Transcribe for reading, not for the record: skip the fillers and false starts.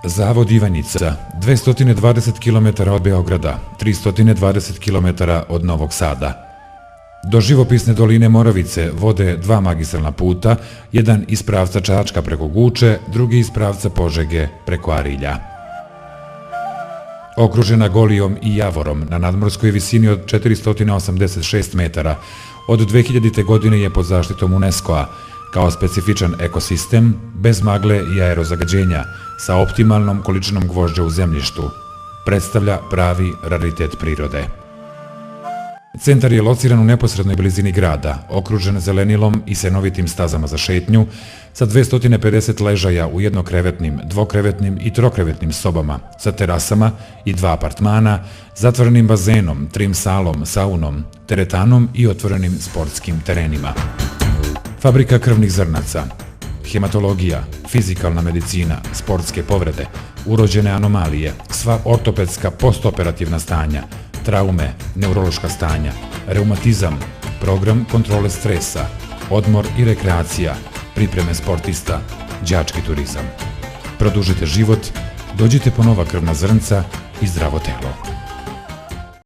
Zavod Ivanjica, 220 km od Beograda, 320 km od Novog Sada. Do živopisne doline Moravice vode dva magistralna puta, jedan iz pravca Čačka preko Guče, drugi iz pravca Požege preko Arilja. Okružena Golijom i Javorom na nadmorskoj visini od 486 metara, od 2000. godine je pod zaštitom UNESCO-a, kao specifičan ekosistem, bez magle i aerozagađenja, sa optimalnom količinom gvožđa u zemljištu, predstavlja pravi raritet prirode. Centar je lociran u neposrednoj blizini grada, okružen zelenilom i senovitim stazama za šetnju, sa 250 ležaja u jednokrevetnim, dvokrevetnim i trokrevetnim sobama, sa terasama i dva apartmana, zatvorenim bazenom, trim salom, saunom, teretanom i otvorenim sportskim terenima. Fabrika krvnih zrnaca, hematologija, fizikalna medicina, sportske povrede, urođene anomalije, sva ortopedska postoperativna stanja, traume, neurološka stanja, reumatizam, program kontrole stresa, odmor i rekreacija, pripreme sportista, đački turizam. Produžite život, dođite po nova krvna zrnca i zdravo telo.